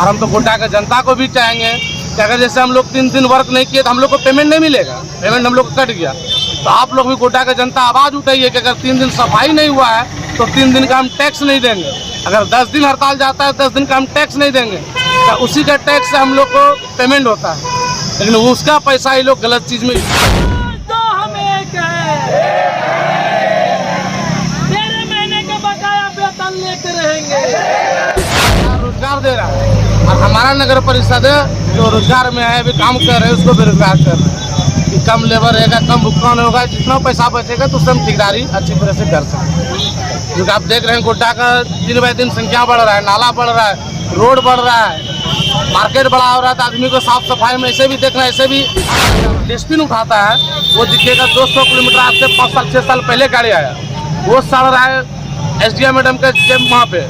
और हम तो गोड्डा के जनता को भी चाहेंगे कि अगर जैसे हम लोग 3 दिन वर्क नहीं किए तो हम लोग को पेमेंट नहीं मिलेगा, पेमेंट हम लोग को कट गया। तो आप लोग भी गोड्डा के जनता आवाज़ उठाइए कि अगर 3 दिन सफाई नहीं हुआ है तो 3 दिन का हम टैक्स नहीं देंगे। अगर 10 दिन हड़ताल जाता है 10 दिन का हम टैक्स नहीं देंगे, तो उसी का टैक्स से हम लोग को पेमेंट होता है, लेकिन उसका पैसा ये लोग गलत चीज़ में रोजगार दे रहा है। और हमारा नगर परिषद जो रोजगार में है, अभी काम कर रहे हैं, उसको बेरोजगार कर रहे हैं कि कम लेबर रहेगा, कम भुगतान होगा, जितना पैसा बचेगा तो उससे हम ठेकेदारी अच्छी तरह से कर सकते। क्योंकि आप देख रहे हैं गोड्डा का दिन ब दिन संख्या बढ़ रहा है, नाला बढ़ रहा है, रोड बढ़ रहा है, मार्केट बड़ा हो रहा है, तो आदमी को साफ सफाई में ऐसे भी देखना, ऐसे भी डस्टबिन उठाता है वो दिखेगा 200 किलोमीटर आज से 5 साल 6 साल पहले गाड़ी आया, वो सड़ रहा है SDM मैडम के वहाँ पे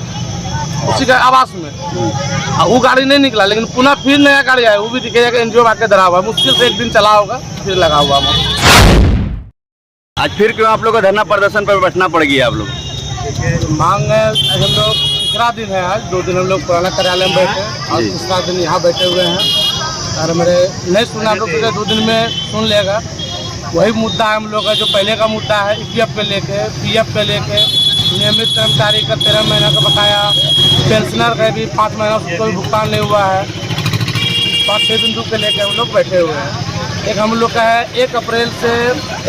उसी के आवास में, वो गाड़ी नहीं निकला, लेकिन पुनः फिर नया गाड़ी आया, वो भी दिखेगा कि NGO आके धरा हुआ, मुश्किल से 1 दिन चला होगा फिर लगा हुआ। आज फिर क्यों आप लोग को धरना प्रदर्शन पर बैठना पड़ गया? आप लोग मांग है, हम लोग तीसरा दिन है, आज 2 दिन हम लोग पुराना कार्यालय में बैठे और तीसरा दिन यहाँ बैठे हुए हैं। और मेरे नहीं सुना आप लोग 2 दिन में सुन लेगा। वही मुद्दा है हम लोग का जो पहले का मुद्दा है, EPF पे लेके, PF पे लेके, नियमित कर्मचारी का 13 महीना का बकाया, पेंशनर का भी 5 महीना उसको भी भुगतान नहीं हुआ है, 5-6 बिंदु पे लेके हम लोग बैठे हुए हैं। एक हम लोग का है 1 अप्रैल से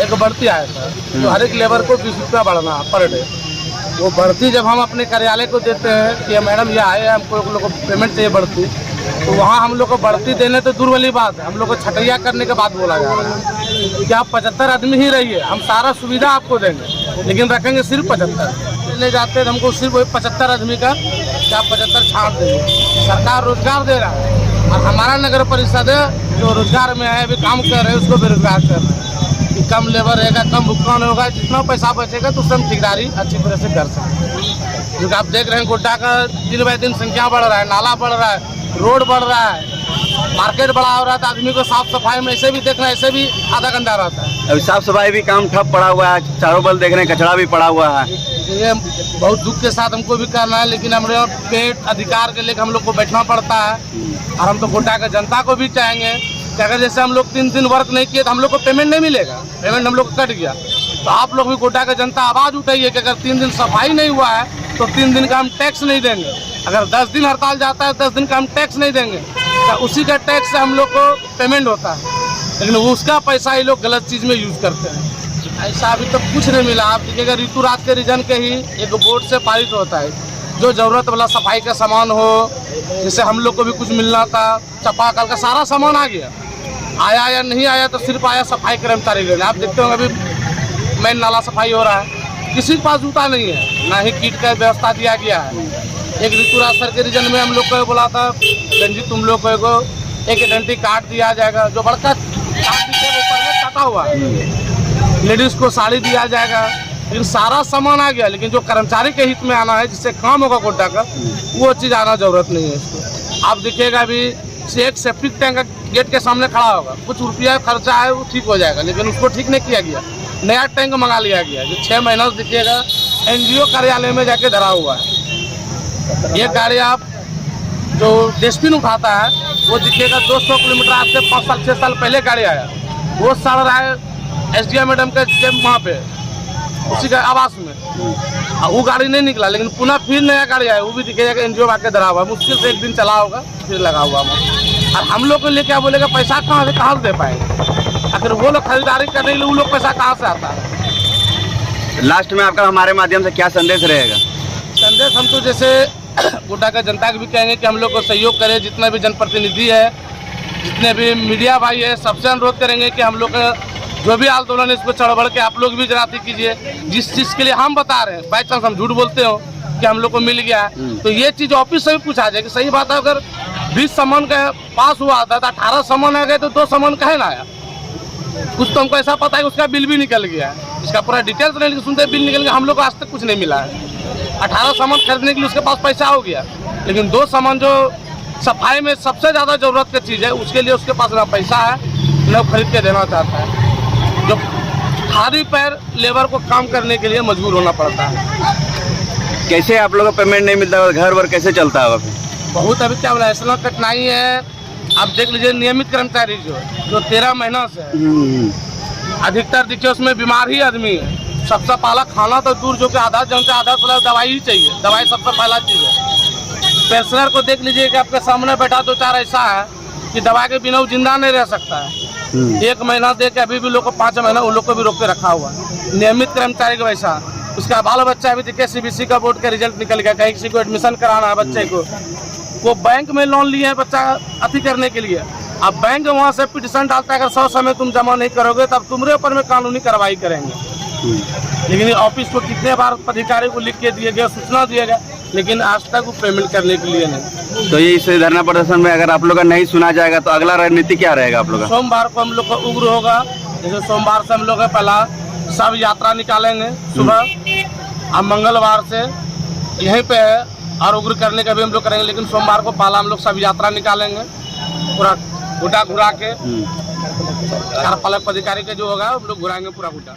एक बढ़ती आया था, तो हर एक लेबर को 20 रुपया बढ़ना पर डे। वो बढ़ती जब हम अपने कार्यालय को देते हैं कि मैडम ये आए हमको लोग को पेमेंट चाहिए बढ़ती, तो वहाँ हम लोग को बढ़ती देने तो दूर वाली बात है, हम लोग को छटैया करने के बाद बोला जा रहा है कि आप 75 आदमी ही रहिए, हम सारा सुविधा आपको देंगे, लेकिन रखेंगे सिर्फ 75। ले जाते हैं हमको सिर्फ वही 75 आदमी का क्या 75 छांट देंगे। सरकार रोजगार दे रहा है और हमारा नगर परिषद जो रोजगार में है, अभी काम कर रहे हैं, उसको बेरोजगार कर रहे हैं कि कम लेबर रहेगा, कम भुगतान होगा, जितना पैसा बचेगा तो उससे हम ठेकेदारी अच्छी तरह से कर सकते। क्योंकि आप देख रहे हैं गोड्डा का दिन ब दिन संख्या बढ़ रहा है, नाला बढ़ रहा है, रोड बढ़ रहा है, मार्केट बड़ा हो रहा है, तो आदमी को साफ सफाई में ऐसे भी देखना, ऐसे भी आधा घंटा रहता है। अभी साफ सफाई भी काम ठप पड़ा हुआ है, चारों बल देख रहे हैं कचरा भी पड़ा हुआ है। ये बहुत दुख के साथ हमको भी करना है, लेकिन हमारे पेट अधिकार के लेकर हम लोग को बैठना पड़ता है। और हम तो गोड्डा के जनता को भी चाहेंगे कि अगर जैसे हम लोग 3 दिन वर्क नहीं किए तो हम लोग को पेमेंट नहीं मिलेगा, पेमेंट हम लोग को कट गया। तो आप लोग भी गोड्डा के जनता आवाज़ उठाइए कि अगर 3 दिन सफाई नहीं हुआ है तो 3 दिन का हम टैक्स नहीं देंगे। अगर 10 दिन हड़ताल जाता है 10 दिन का हम टैक्स नहीं देंगे, तो उसी का टैक्स से हम लोग को पेमेंट होता है, लेकिन उसका पैसा ये लोग गलत चीज़ में यूज़ करते हैं। ऐसा अभी तक कुछ नहीं मिला। आप देखिएगा ऋतुराज के रीजन के ही एक बोर्ड से पारित होता है, जो ज़रूरत वाला सफाई का सामान हो, जैसे हम लोग को भी कुछ मिलना था, चापाकल का सारा सामान आ गया, आया या नहीं आया तो सिर्फ आया सफाई कर्मचारी लेने। आप देखते होंगे अभी मेन नाला सफाई हो रहा है, किसी के पास जूता नहीं है, ना ही किट का व्यवस्था दिया गया है। एक ऋतुराज सर के रीजन में हम लोग को बोला था गंजी तुम लोग को एक आइडेंटिटी कार्ड दिया जाएगा, जो बड़का कार्ड ऊपर में कटा हुआ है, लेडीज़ को साड़ी दिया जाएगा, लेकिन सारा सामान आ गया, लेकिन जो कर्मचारी के हित में आना है, जिससे काम होगा गोड्डा का, वो चीज़ आना जरूरत नहीं है इसको। आप देखिएगा अभी एक सेप्टिक टैंक गेट के सामने खड़ा होगा, कुछ रुपया खर्चा है वो ठीक हो जाएगा, लेकिन उसको ठीक नहीं किया गया, नया टैंक मंगा लिया गया जो 6 महीना से दिखिएगा NGO कार्यालय में जाके धरा हुआ है। ये गाड़ी आप जो डस्टबिन उठाता है वो दिखिएगा 200 किलोमीटर आज से 5 साल 6 साल पहले गाड़ी आया, वो सड़ रहा है SDM मैडम के वहाँ पे उसी के आवास में, वो गाड़ी नहीं निकला, लेकिन पुनः फिर नया गाड़ी आया, वो भी दिखेगा कि NGO आके धरा हुआ, मुश्किल से 1 दिन चला होगा फिर लगा हुआ। और हम लोग को लेके बोलेगा पैसा कहाँ से दे पाएंगे? अगर वो लोग खरीदारी करने के लिए वो लोग पैसा कहाँ से आता है? लास्ट में आपका हमारे माध्यम से क्या संदेश रहेगा? संदेश हम तो जैसे गोड्डा का जनता को भी कहेंगे कि हम लोग को सहयोग करें, जितना भी जनप्रतिनिधि है, जितने भी मीडिया भाई है, सबसे अनुरोध करेंगे कि हम लोग का जो भी आंदोलन है इसको चढ़ बढ़ के आप लोग भी जराती कीजिए। जिस चीज़ के लिए हम बता रहे हैं, बाई चांस हम झूठ बोलते हो कि हम लोग को मिल गया है, तो ये चीज़ ऑफिस से भी पूछा जाए कि सही बात है, अगर 20 सामान का पास हुआ था तो 18 सामान आ गए तो 2 सामान कहे ना आया? कुछ तो हमको ऐसा पता है कि उसका बिल भी निकल गया है, इसका पूरा डिटेल्स नहीं सुनते बिल निकल गया, हम लोग को आज तक कुछ नहीं मिला है। 18 सामान खरीदने के लिए उसके पास पैसा हो गया, लेकिन 2 सामान जो सफाई में सबसे ज़्यादा ज़रूरत की चीज़ है उसके लिए उसके पास ना पैसा है न खरीद के देना चाहता है, जो खाली पैर लेबर को काम करने के लिए मजबूर होना पड़ता है। कैसे आप लोगों को पेमेंट नहीं मिलता, घर वर कैसे चलता है? बहुत अभी क्या बोला ऐसा कठिनाई है। आप देख लीजिए नियमित कर्मचारी जो 13 महीना से है, अधिकतर देखिए उसमें बीमार ही आदमी है। सबसे पहला खाना तो दूर जो कि आधा जनता आधा तो दवाई ही चाहिए, दवाई सबसे पहला चीज़ है। पेंशनर को देख लीजिए कि आपके सामने बैठा 2-4 ऐसा है कि दवा के बिना वो जिंदा नहीं रह सकता है। 1 महीना दे के अभी भी लोग को 5 महीना उन लोग को भी रोक के रखा हुआ है। नियमित कर्मचारी का वैसा, उसका बाल बच्चा अभी देखिए CBC का बोर्ड का रिजल्ट निकल गया, कहीं किसी को एडमिशन कराना है बच्चे को, वो बैंक में लोन लिए है बच्चा अति करने के लिए। अब बैंक वहाँ से पिटिशन डालता है, अगर 100 समय तुम जमा नहीं करोगे तब तुम्हारे ऊपर में कानूनी कार्रवाई करेंगे। लेकिन ऑफिस को कितने बार अधिकारी को लिख के दिए गए, सूचना दिया गया, लेकिन आज तक वो पेमेंट करने के लिए नहीं। तो ये इस धरना प्रदर्शन में अगर आप लोग का नहीं सुना जाएगा तो अगला रणनीति क्या रहेगा आप लोग का? सोमवार को हम लोग का उग्र होगा। जैसे सोमवार से हम लोग पहला सब यात्रा निकालेंगे सुबह, अब मंगलवार से यहीं पे है और उग्र करने का भी हम लोग करेंगे। लेकिन सोमवार को पहला हम लोग सब यात्रा निकालेंगे, पूरा घुटा घुरा के कार्यपालक अधिकारी के जो होगा हम लोग घुराएंगे पूरा घुटा।